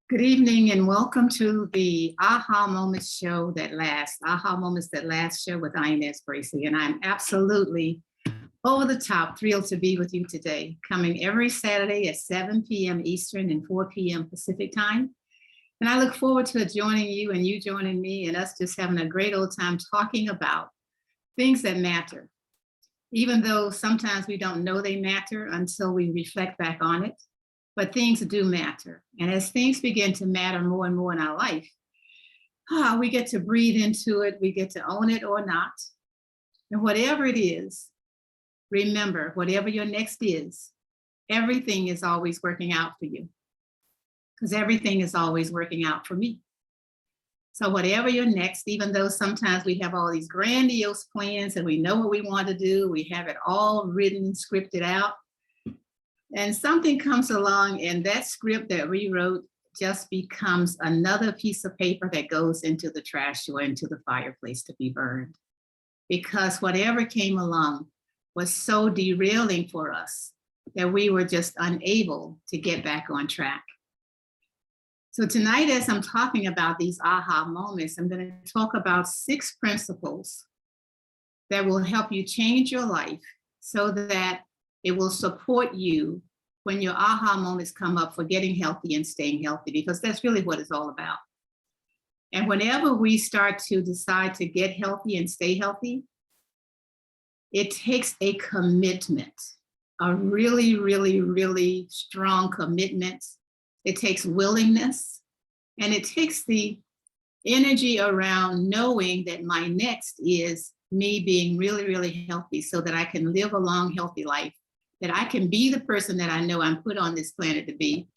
Good evening and welcome to the Aha Moments show that lasts, Aha Moments that Last show with Inez Bracy. And I'm absolutely over the top thrilled to be with you today, coming every Saturday at 7 p.m. Eastern and 4 p.m. Pacific time. And I look forward to joining you and you joining me and us just having a great old time talking about things that matter, even though sometimes we don't know they matter until we reflect back on it. But things do matter. And as things begin to matter more and more in our life, we get to breathe into it, we get to own it or not. And whatever it is, remember, whatever your next is, everything is always working out for you. Because everything is always working out for me. So whatever your next, even though sometimes we have all these grandiose plans and we know what we want to do, we have it all written, scripted out. And something comes along and that script that we wrote just becomes another piece of paper that goes into the trash or into the fireplace to be burned. Because whatever came along was so derailing for us that we were just unable to get back on track. So tonight, as I'm talking about these aha moments, I'm going to talk about 6 principles that will help you change your life so that it will support you when your aha moments come up for getting healthy and staying healthy, because that's really what it's all about. And whenever we start to decide to get healthy and stay healthy, it takes a commitment, a really, really, really strong commitment. It takes willingness, and it takes the energy around knowing that my next is me being really, really healthy so that I can live a long, healthy life, that I can be the person that I know I'm put on this planet to be.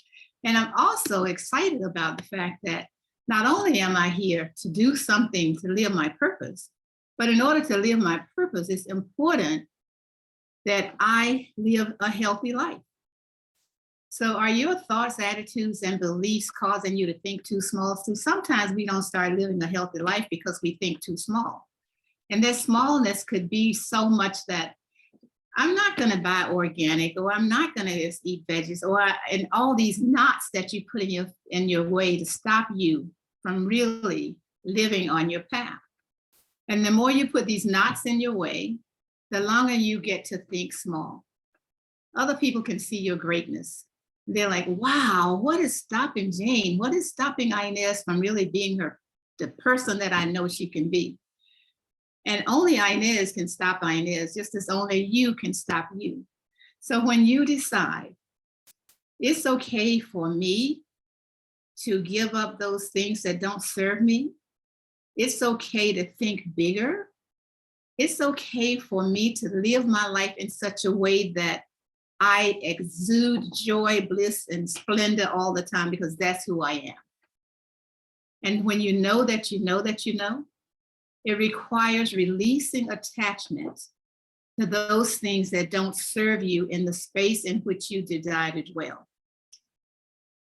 And I'm also excited about the fact that not only am I here to do something to live my purpose, but in order to live my purpose, it's important that I live a healthy life. So are your thoughts, attitudes, and beliefs causing you to think too small? So sometimes we don't start living a healthy life because we think too small. And that smallness could be so much that I'm not going to buy organic, or I'm not going to just eat veggies, and all these knots that you put in your way to stop you from really living on your path. And the more you put these knots in your way, the longer you get to think small. Other people can see your greatness. They're like, wow, what is stopping Jane? What is stopping Inez from really being the person that I know she can be? And only Inez can stop Inez, just as only you can stop you. So when you decide, it's okay for me to give up those things that don't serve me. It's okay to think bigger. It's okay for me to live my life in such a way that I exude joy, bliss, and splendor all the time, because that's who I am. And when you know that you know that you know, it requires releasing attachment to those things that don't serve you in the space in which you desire to dwell.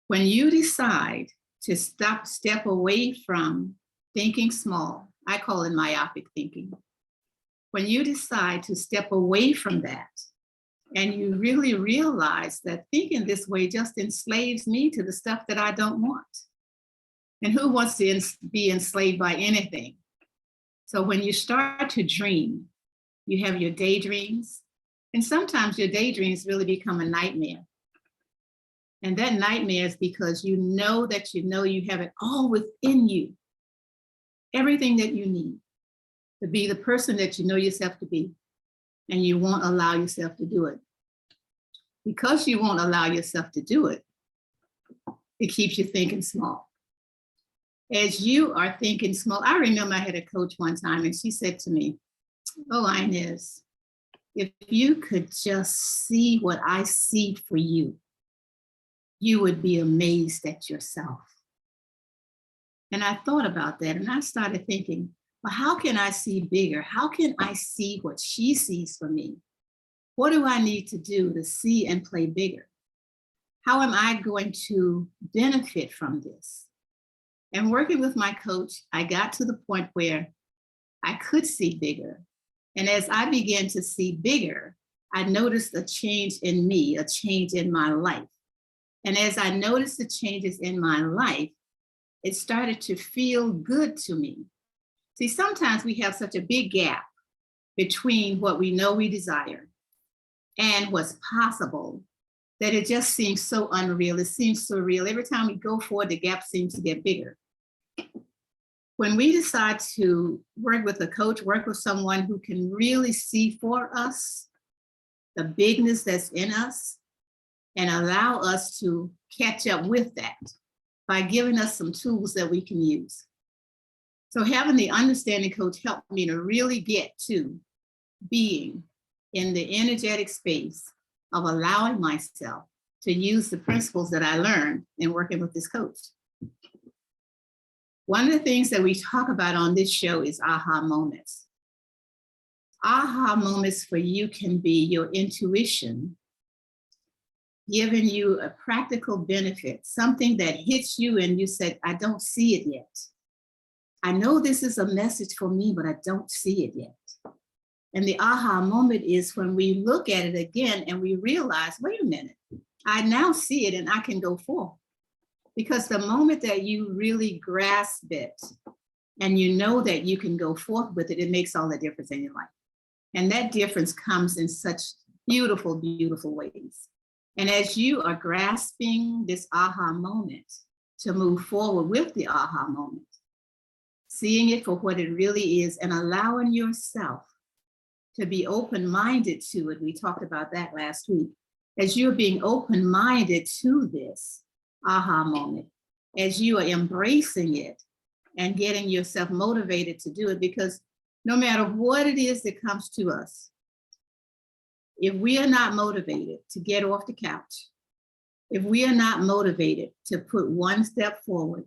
When you decide to step away from thinking small, I call it myopic thinking. When you decide to step away from that, and you really realize that thinking this way just enslaves me to the stuff that I don't want. And who wants to be enslaved by anything? So when you start to dream, you have your daydreams, and sometimes your daydreams really become a nightmare. And that nightmare is because you know you have it all within you, everything that you need to be the person that you know yourself to be, and you won't allow yourself to do it. Because you won't allow yourself to do it, it keeps you thinking small. As you are thinking small, I remember I had a coach one time and she said to me, oh, Inez, if you could just see what I see for you, you would be amazed at yourself. And I thought about that and I started thinking, well, how can I see bigger? How can I see what she sees for me? What do I need to do to see and play bigger? How am I going to benefit from this? And working with my coach, I got to the point where I could see bigger. And as I began to see bigger, I noticed a change in me, a change in my life. And as I noticed the changes in my life, it started to feel good to me. See, sometimes we have such a big gap between what we know we desire and what's possible that it just seems so unreal. It seems surreal. Every time we go forward, the gap seems to get bigger. When we decide to work with a coach, work with someone who can really see for us the bigness that's in us and allow us to catch up with that by giving us some tools that we can use. So having the understanding coach helped me to really get to being in the energetic space of allowing myself to use the principles that I learned in working with this coach. One of the things that we talk about on this show is aha moments. Aha moments for you can be your intuition giving you a practical benefit, something that hits you and you said, I don't see it yet. I know this is a message for me, but I don't see it yet. And the aha moment is when we look at it again and we realize, wait a minute, I now see it and I can go forward. Because the moment that you really grasp it and you know that you can go forth with it, it makes all the difference in your life. And that difference comes in such beautiful, beautiful ways. And as you are grasping this aha moment to move forward with the aha moment, seeing it for what it really is and allowing yourself to be open-minded to it. We talked about that last week. As you're being open-minded to this aha moment, as you are embracing it and getting yourself motivated to do it, because no matter what it is that comes to us, if we are not motivated to get off the couch, if we are not motivated to put one step forward,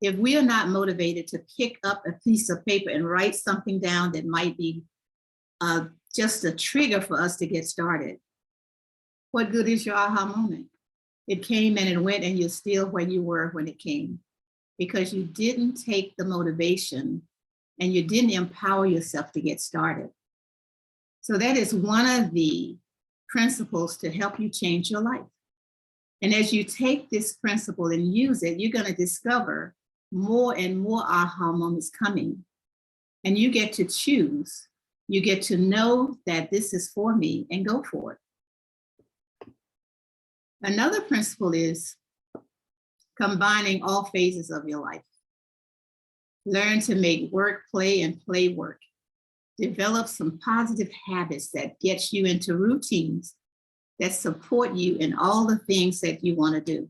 if we are not motivated to pick up a piece of paper and write something down that might be just a trigger for us to get started, what good is your aha moment? It came and it went and you're still where you were when it came because you didn't take the motivation and you didn't empower yourself to get started. So that is one of the principles to help you change your life. And as you take this principle and use it, you're going to discover more and more aha moments coming. And you get to choose. You get to know that this is for me and go for it. Another principle is combining all phases of your life. Learn to make work play and play work. Develop some positive habits that get you into routines that support you in all the things that you want to do.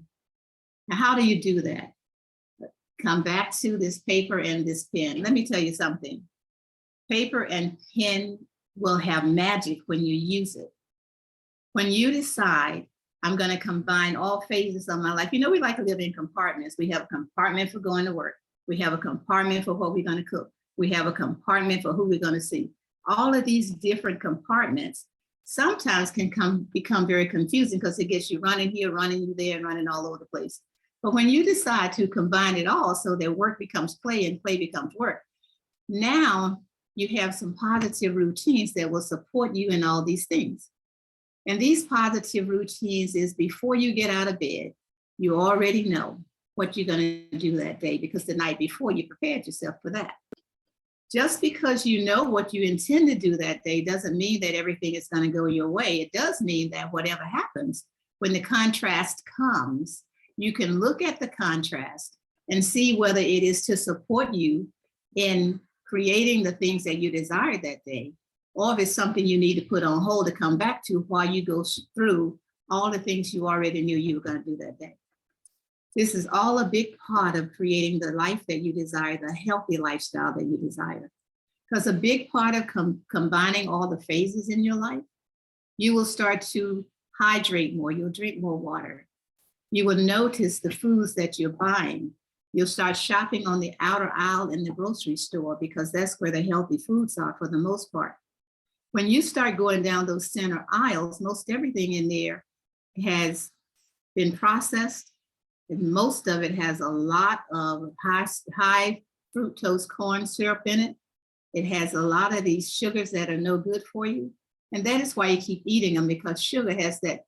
Now, how do you do that? Come back to this paper and this pen. Let me tell you something. Paper and pen will have magic when you use it. When you decide, I'm going to combine all phases of my life. You know, we like to live in compartments. We have a compartment for going to work. We have a compartment for what we're going to cook. We have a compartment for who we're going to see. All of these different compartments sometimes can become very confusing because it gets you running here, running there, and running all over the place. But when you decide to combine it all so that work becomes play and play becomes work, now you have some positive routines that will support you in all these things. And these positive routines is before you get out of bed, you already know what you're going to do that day because the night before you prepared yourself for that. Just because you know what you intend to do that day doesn't mean that everything is going to go your way. It does mean that whatever happens, when the contrast comes, you can look at the contrast and see whether it is to support you in creating the things that you desire that day, or if it's something you need to put on hold to come back to while you go through all the things you already knew you were going to do that day. This is all a big part of creating the life that you desire, the healthy lifestyle that you desire. Because a big part of combining all the phases in your life, you will start to hydrate more. You'll drink more water. You will notice the foods that you're buying. You'll start shopping on the outer aisle in the grocery store because that's where the healthy foods are for the most part. When you start going down those center aisles, most everything in there has been processed, and most of it has a lot of high fructose corn syrup in it. It has a lot of these sugars that are no good for you. And that is why you keep eating them, because sugar has that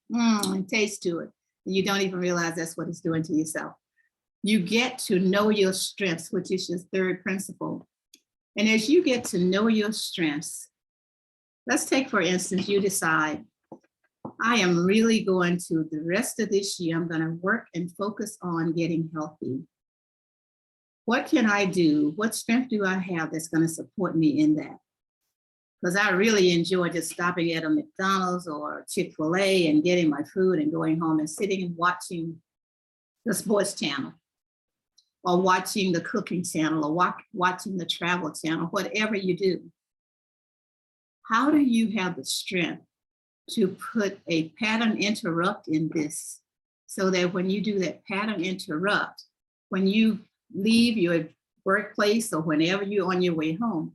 taste to it. You don't even realize that's what it's doing to yourself. You get to know your strengths, which is your third principle. And as you get to know your strengths, let's take, for instance, you decide, I am really going to, the rest of this year, I'm going to work and focus on getting healthy. What can I do? What strength do I have that's going to support me in that? Because I really enjoy just stopping at a McDonald's or Chick-fil-A and getting my food and going home and sitting and watching the sports channel, or watching the cooking channel, or watching the travel channel, whatever you do. How do you have the strength to put a pattern interrupt in this, so that when you do that pattern interrupt, when you leave your workplace or whenever you're on your way home,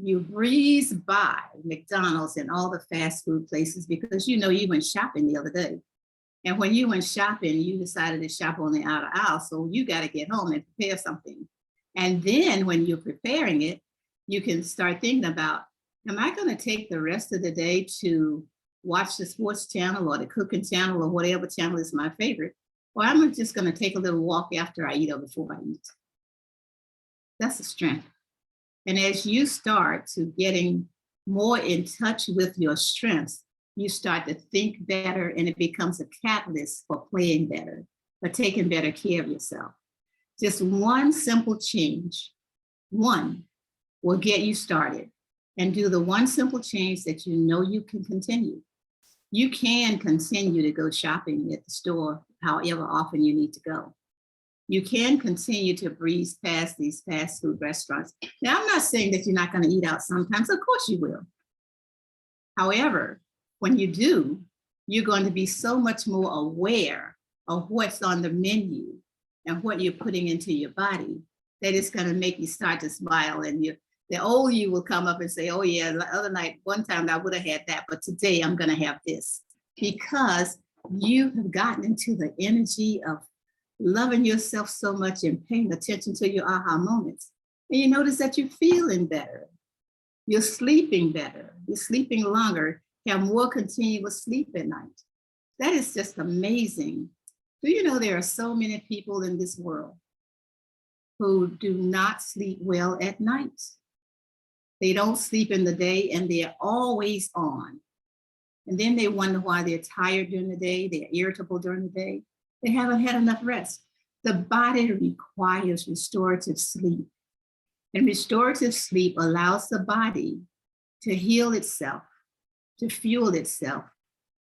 you breeze by McDonald's and all the fast food places, because you know you went shopping the other day. And when you went shopping, you decided to shop on the outer aisle. So you got to get home and prepare something. And then when you're preparing it, you can start thinking about, am I going to take the rest of the day to watch the sports channel or the cooking channel or whatever channel is my favorite? Or I'm just going to take a little walk after I eat or before I eat. That's a strength. And as you start to getting more in touch with your strengths, you start to think better, and it becomes a catalyst for playing better, for taking better care of yourself. Just one simple change, one, will get you started. And do the one simple change that you know you can continue. You can continue to go shopping at the store however often you need to go. You can continue to breeze past these fast food restaurants. Now, I'm not saying that you're not going to eat out sometimes. Of course you will. However, when you do, you're going to be so much more aware of what's on the menu and what you're putting into your body that it's going to make you start to smile. And the old you will come up and say, oh yeah, the other night, one time I would have had that, but today I'm going to have this. Because you have gotten into the energy of loving yourself so much and paying attention to your aha moments. And you notice that you're feeling better. You're sleeping better. You're sleeping longer. Have more continuous sleep at night. That is just amazing. Do you know there are so many people in this world who do not sleep well at night? They don't sleep in the day and they're always on. And then they wonder why they're tired during the day, they're irritable during the day. They haven't had enough rest. The body requires restorative sleep. And restorative sleep allows the body to heal itself, to fuel itself,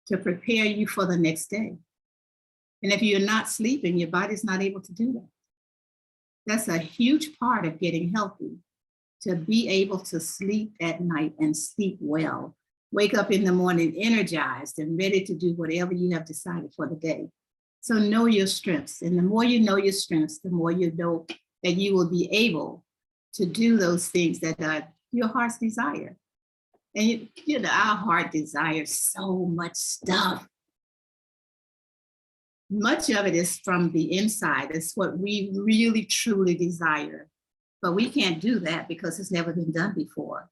to prepare you for the next day. And if you're not sleeping, your body's not able to do that. That's a huge part of getting healthy, to be able to sleep at night and sleep well. Wake up in the morning energized and ready to do whatever you have decided for the day. So know your strengths. And the more you know your strengths, the more you know that you will be able to do those things that are your heart's desire. And you know, our heart desires so much stuff. Much of it is from the inside. It's what we really, truly desire. But we can't do that because it's never been done before.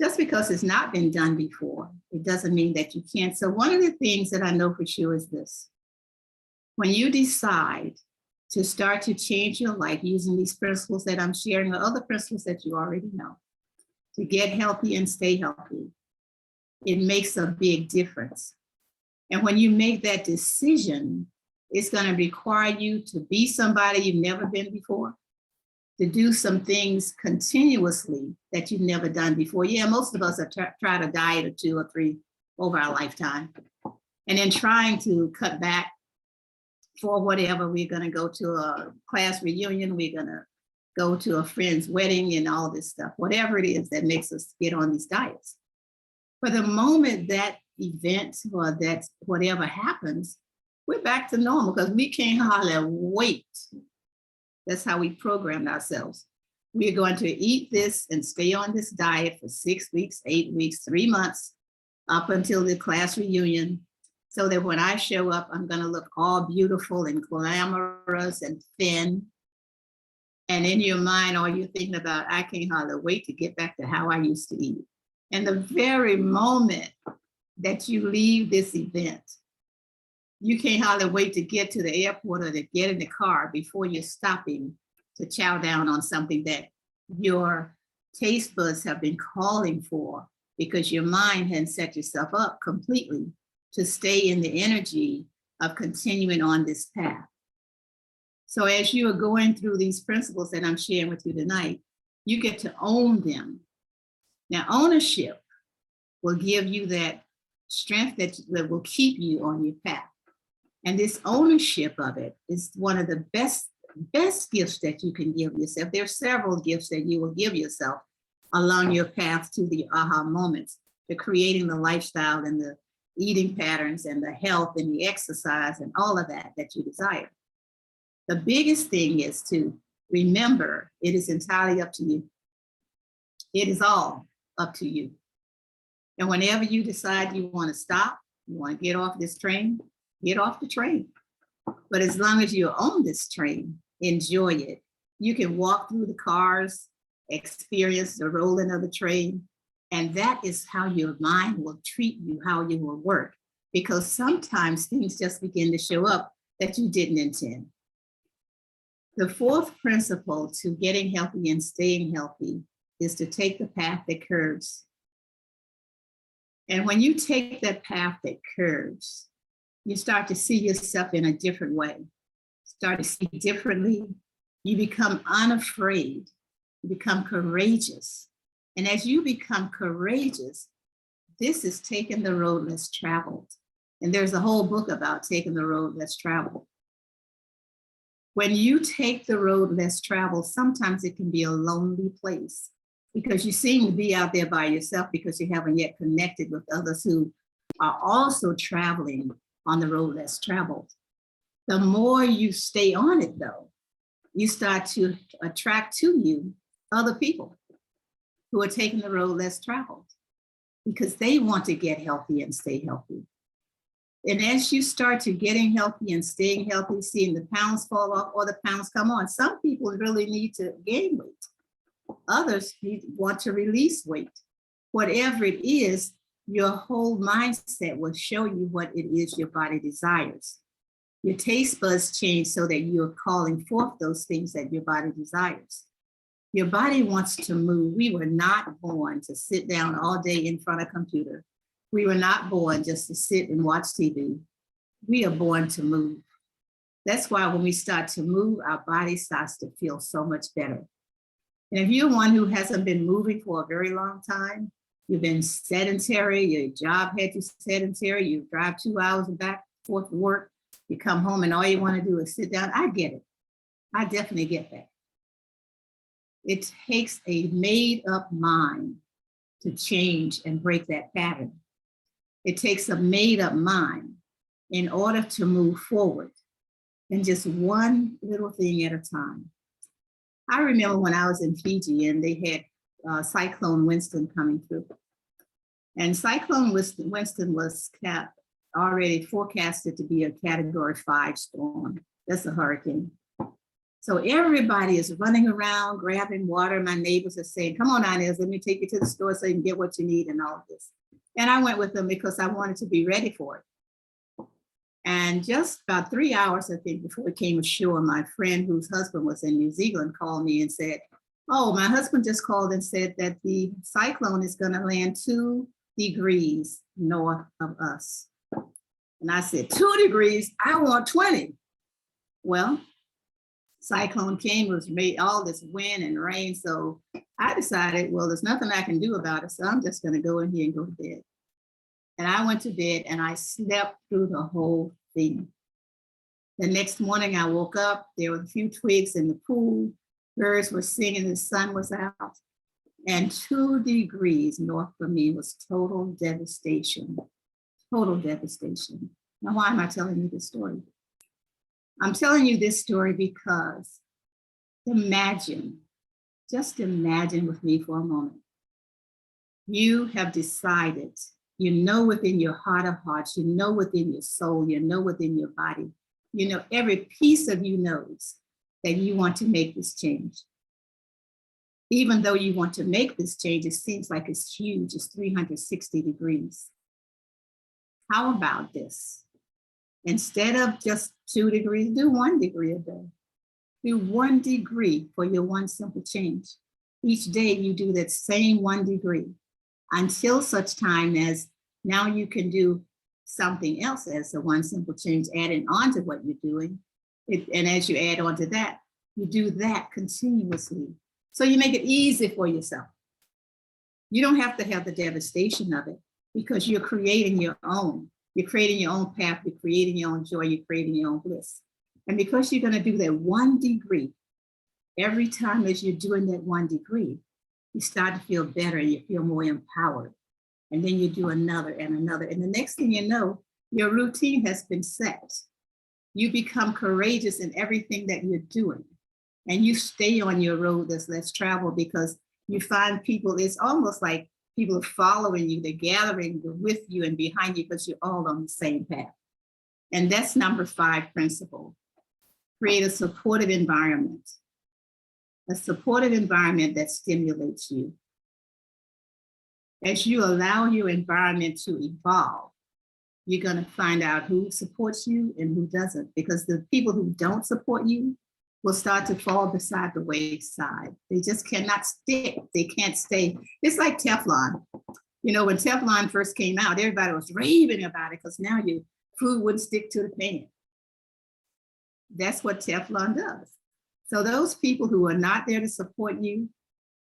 Just because it's not been done before, it doesn't mean that you can't. So one of the things that I know for sure is this. When you decide to start to change your life using these principles that I'm sharing, or other principles that you already know, to get healthy and stay healthy, it makes a big difference. And when you make that decision, it's going to require you to be somebody you've never been before, to do some things continuously that you've never done before. Yeah, most of us have tried a diet or 2 or 3 over our lifetime. And then trying to cut back for whatever. We're going to go to a class reunion. We're going to go to a friend's wedding and all this stuff, whatever it is that makes us get on these diets. For the moment that event or that whatever happens, we're back to normal because we can't hardly wait. That's how we programmed ourselves. We're going to eat this and stay on this diet for 6 weeks, 8 weeks, 3 months, up until the class reunion, so that when I show up, I'm going to look all beautiful and glamorous and thin. And in your mind, all you're thinking about, I can't hardly wait to get back to how I used to eat. And the very moment that you leave this event, You can't hardly wait to get to the airport or to get in the car before you're stopping to chow down on something that your taste buds have been calling for, because your mind hadn't set yourself up completely to stay in the energy of continuing on this path. So as you are going through these principles that I'm sharing with you tonight, you get to own them. Now, ownership will give you that strength that will keep you on your path. And this ownership of it is one of the best gifts that you can give yourself. There are several gifts that you will give yourself along your path to the aha moments, to creating the lifestyle and the eating patterns and the health and the exercise and all of that you desire. The biggest thing is to remember it is entirely up to you. It is all up to you. And whenever you decide you want to stop, you want to get off this train, get off the train. But as long as you're on this train, enjoy it. You can walk through the cars, experience the rolling of the train, and that is how your mind will treat you, how you will work, because sometimes things just begin to show up that you didn't intend. The fourth principle to getting healthy and staying healthy is to take the path that curves. And when you take that path that curves, you start to see yourself in a different way, start to see differently. You become unafraid, you become courageous. And as you become courageous, this is taking the road less traveled. And there's a whole book about taking the road less traveled. When you take the road less traveled, sometimes it can be a lonely place because you seem to be out there by yourself because you haven't yet connected with others who are also traveling on the road less traveled. The more you stay on it, though, you start to attract to you other people who are taking the road less traveled because they want to get healthy and stay healthy. And as you start to getting healthy and staying healthy, seeing the pounds fall off or the pounds come on, some people really need to gain weight. Others want to release weight. Whatever it is, your whole mindset will show you what it is your body desires. Your taste buds change so that you're calling forth those things that your body desires. Your body wants to move. We were not born to sit down all day in front of a computer. We were not born just to sit and watch TV. We are born to move. That's why when we start to move, our body starts to feel so much better. And if you're one who hasn't been moving for a very long time, you've been sedentary, your job had you sedentary, you drive 2 hours and back and forth to work, you come home and all you want to do is sit down. I get it. I definitely get that. It takes a made up mind to change and break that pattern. It takes a made up mind in order to move forward, and just one little thing at a time. I remember when I was in Fiji and they had Cyclone Winston coming through. And Cyclone Winston was already forecasted to be a Category 5 storm. That's a hurricane. So everybody is running around, grabbing water. My neighbors are saying, come on, Inez, let me take you to the store so you can get what you need and all of this. And I went with them because I wanted to be ready for it. And just about 3 hours, I think, before we came ashore, my friend whose husband was in New Zealand called me and said, oh, my husband just called and said that the cyclone is going to land 2 degrees north of us. And I said, 2 degrees? I want 20. Well, cyclone came, was made all this wind and rain. So I decided, well, there's nothing I can do about it. So I'm just going to go in here and go to bed. And I went to bed and I slept through the whole thing. The next morning I woke up, there were a few twigs in the pool, birds were singing, the sun was out. And 2 degrees north of me was total devastation. Total devastation. Now, why am I telling you this story? I'm telling you this story because imagine, just imagine with me for a moment. You have decided, you know within your heart of hearts, you know within your soul, you know within your body, you know every piece of you knows that you want to make this change. Even though you want to make this change, it seems like it's huge, it's 360 degrees. How about this? Instead of just 2 degrees, do 1 degree a day. Do 1 degree for your one simple change. Each day you do that same 1 degree until such time as now you can do something else as a one simple change, adding on to what you're doing. And as you add on to that, you do that continuously. So you make it easy for yourself. You don't have to have the devastation of it because you're creating your own. You're creating your own path. You're creating your own joy. You're creating your own bliss. And because you're going to do that 1 degree, every time as you're doing that 1 degree, you start to feel better. You feel more empowered. And then you do another and another. And the next thing you know, your routine has been set. You become courageous in everything that you're doing. And you stay on your road that's less traveled because you find people, it's almost like people are following you, they're gathering with you and behind you because you're all on the same path. And that's number 5 principle. Create a supportive environment. A supportive environment that stimulates you. As you allow your environment to evolve, you're going to find out who supports you and who doesn't, because the people who don't support you will start to fall beside the wayside. They just cannot stick. They can't stay. It's like Teflon. You know, when Teflon first came out, everybody was raving about it because now your food wouldn't stick to the pan. That's what Teflon does. So those people who are not there to support you,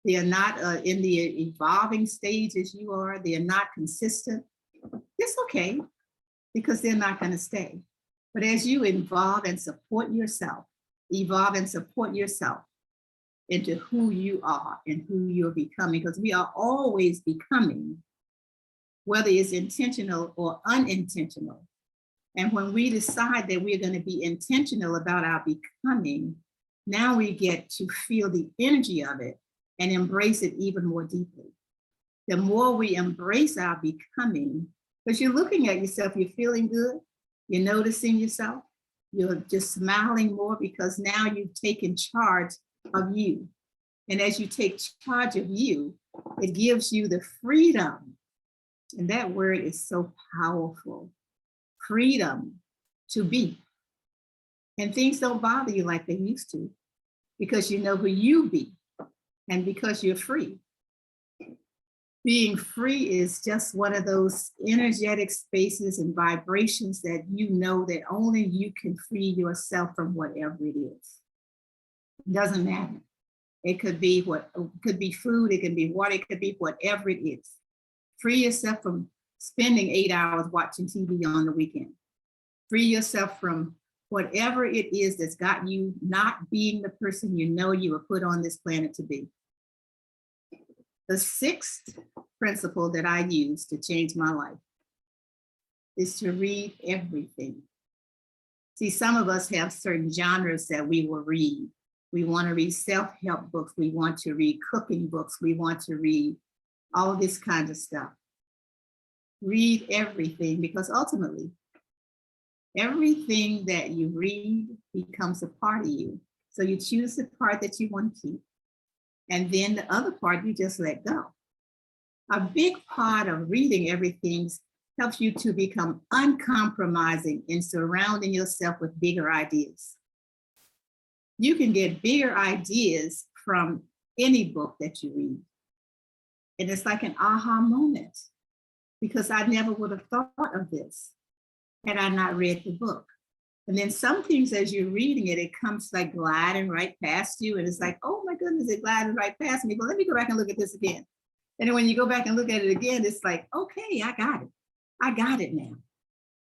they are not in the evolving stage as you are, they are not consistent, it's okay because they're not going to stay. But as you evolve and support yourself into who you are and who you're becoming, because we are always becoming, whether it's intentional or unintentional. And when we decide that we're going to be intentional about our becoming, now we get to feel the energy of it and embrace it even more deeply. The more we embrace our becoming, because you're looking at yourself, you're feeling good, you're noticing yourself, you're just smiling more because now you've taken charge of you. And as you take charge of you, it gives you the freedom. And that word is so powerful. Freedom to be. And things don't bother you like they used to because you know who you be and because you're free. Being free is just one of those energetic spaces and vibrations that you know that only you can free yourself from whatever it is. It doesn't matter. It could be food, it can be water, it could be whatever it is. Free yourself from spending 8 hours watching TV on the weekend. Free yourself from whatever it is that's got you not being the person you know you were put on this planet to be. The 6th principle that I use to change my life is to read everything. See, some of us have certain genres that we will read. We want to read self-help books. We want to read cooking books. We want to read all this kind of stuff. Read everything, because ultimately, everything that you read becomes a part of you. So you choose the part that you want to keep. And then the other part, you just let go. A big part of reading everything helps you to become uncompromising in surrounding yourself with bigger ideas. You can get bigger ideas from any book that you read. And it's like an aha moment, because I never would have thought of this had I not read the book. And then some things as you're reading it, it comes like gliding right past you. And it's like, oh my goodness, it glided right past me. But let me go back and look at this again. And then when you go back and look at it again, it's like, okay, I got it. I got it now.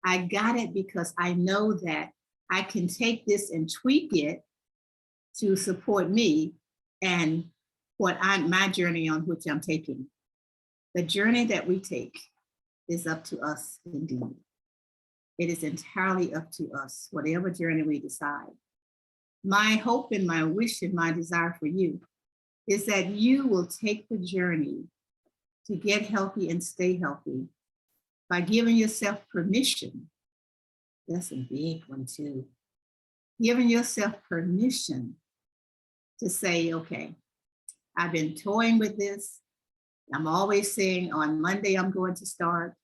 I got it because I know that I can take this and tweak it to support me and my journey on which I'm taking. The journey that we take is up to us indeed. It is entirely up to us, whatever journey we decide. My hope and my wish and my desire for you is that you will take the journey to get healthy and stay healthy by giving yourself permission. That's a big one too. Giving yourself permission to say, okay, I've been toying with this. I'm always saying on Monday, I'm going to start.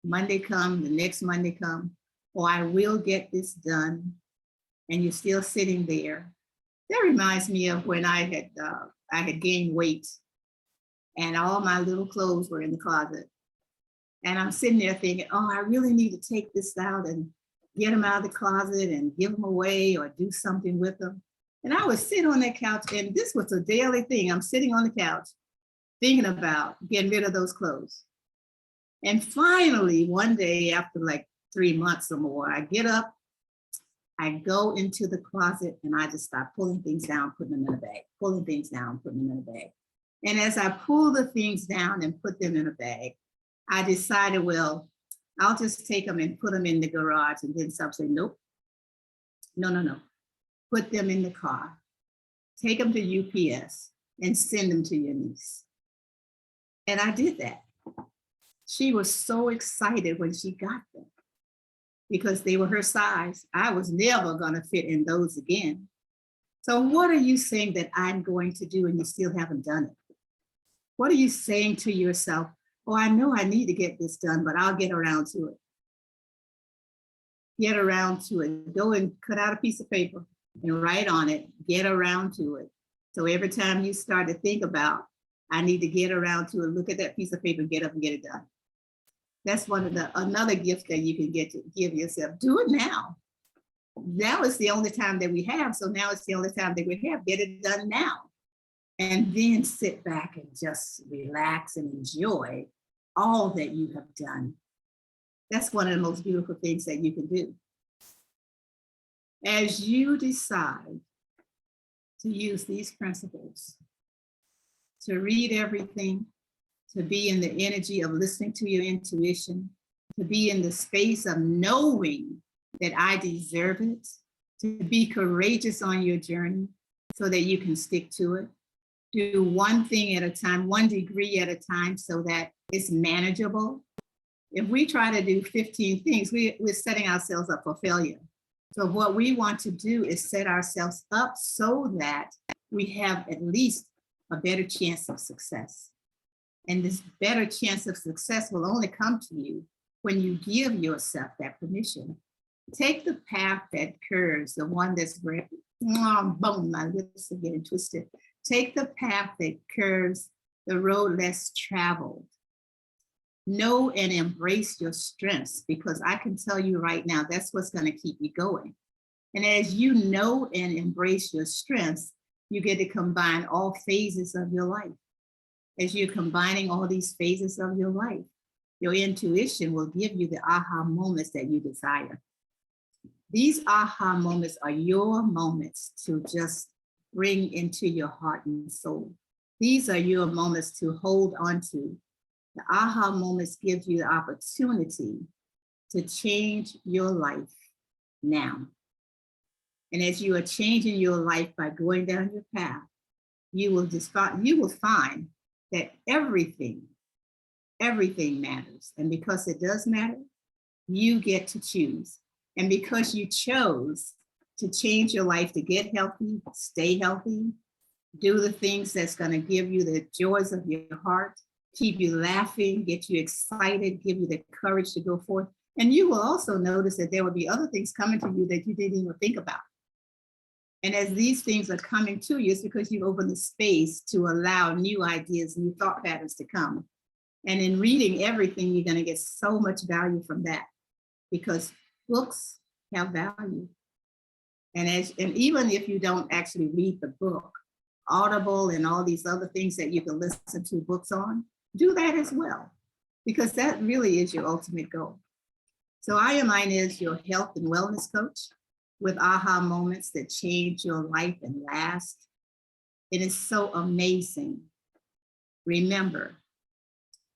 Monday come, the next Monday come. or I will get this done, and you're still sitting there. That reminds me of when I had gained weight and all my little clothes were in the closet. And I'm sitting there thinking, oh, I really need to take this out and get them out of the closet and give them away or do something with them. And I would sit on that couch, and this was a daily thing. I'm sitting on the couch thinking about getting rid of those clothes. And finally, one day after like 3 months or more, I get up, I go into the closet, and I just start pulling things down, putting them in a bag, pulling things down, putting them in a bag. And as I pull the things down and put them in a bag, I decided, well, I'll just take them and put them in the garage. And then some say, nope, no. Put them in the car, take them to UPS and send them to your niece. And I did that. She was so excited when she got them because they were her size. I was never gonna fit in those again. So what are you saying that I'm going to do and you still haven't done it? What are you saying to yourself? Oh, I know I need to get this done, but I'll get around to it. Get around to it. Go and cut out a piece of paper and write on it, get around to it. So every time you start to think about, I need to get around to it, look at that piece of paper, get up and get it done. That's another gift that you can get to give yourself. Do it now. Now is the only time that we have. So now it's the only time that we have. Get it done now. And then sit back and just relax and enjoy all that you have done. That's one of the most beautiful things that you can do. As you decide to use these principles, to read everything, to be in the energy of listening to your intuition, to be in the space of knowing that I deserve it, to be courageous on your journey so that you can stick to it. Do one thing at a time, 1 degree at a time so that it's manageable. If we try to do 15 things, we're setting ourselves up for failure. So what we want to do is set ourselves up so that we have at least a better chance of success. And this better chance of success will only come to you when you give yourself that permission. Take the path that curves, the one that's boom, my lips are getting twisted. Take the path that curves, the road less traveled. Know and embrace your strengths, because I can tell you right now, that's what's going to keep you going. And as you know and embrace your strengths, you get to combine all phases of your life. As you're combining all these phases of your life, your intuition will give you the aha moments that you desire. These aha moments are your moments to just bring into your heart and soul. These are your moments to hold on to. The aha moments give you the opportunity to change your life now. And as you are changing your life by going down your path, you will find that everything matters. And because it does matter, you get to choose. And because you chose to change your life to get healthy, stay healthy, do the things that's going to give you the joys of your heart, keep you laughing, get you excited, give you the courage to go forth. And you will also notice that there will be other things coming to you that you didn't even think about. And as these things are coming to you, it's because you open the space to allow new ideas, new thought patterns to come. And in reading everything, you're going to get so much value from that, because books have value. And even if you don't actually read the book, Audible and all these other things that you can listen to books on, do that as well, because that really is your ultimate goal. So I am Inez, your health and wellness coach, with aha moments that change your life and last. It is so amazing. Remember,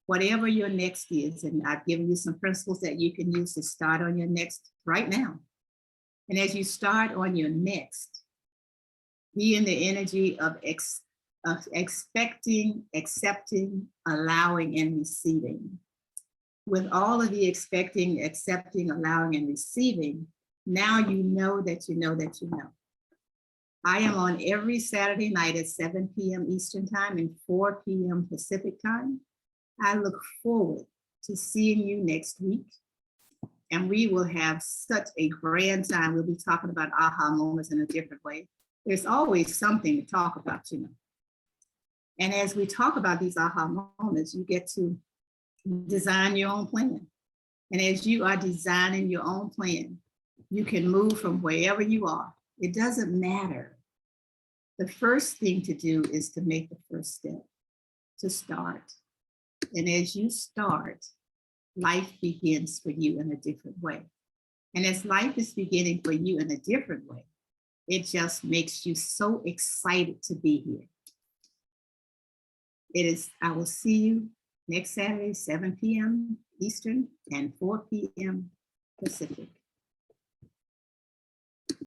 whatever your next is, and I've given you some principles that you can use to start on your next right now. And as you start on your next, be in the energy of expecting, accepting, allowing, and receiving. With all of the expecting, accepting, allowing, and receiving, now you know that you know that you know. I am on every Saturday night at 7 p.m. Eastern Time and 4 p.m. Pacific Time. I look forward to seeing you next week. And we will have such a grand time. We'll be talking about aha moments in a different way. There's always something to talk about, you know. And as we talk about these aha moments, you get to design your own plan. And as you are designing your own plan, you can move from wherever you are. It doesn't matter. The first thing to do is to make the first step, to start. And as you start, life begins for you in a different way. And as life is beginning for you in a different way, it just makes you so excited to be here. I will see you next Saturday, 7 p.m. Eastern and 4 p.m. Pacific.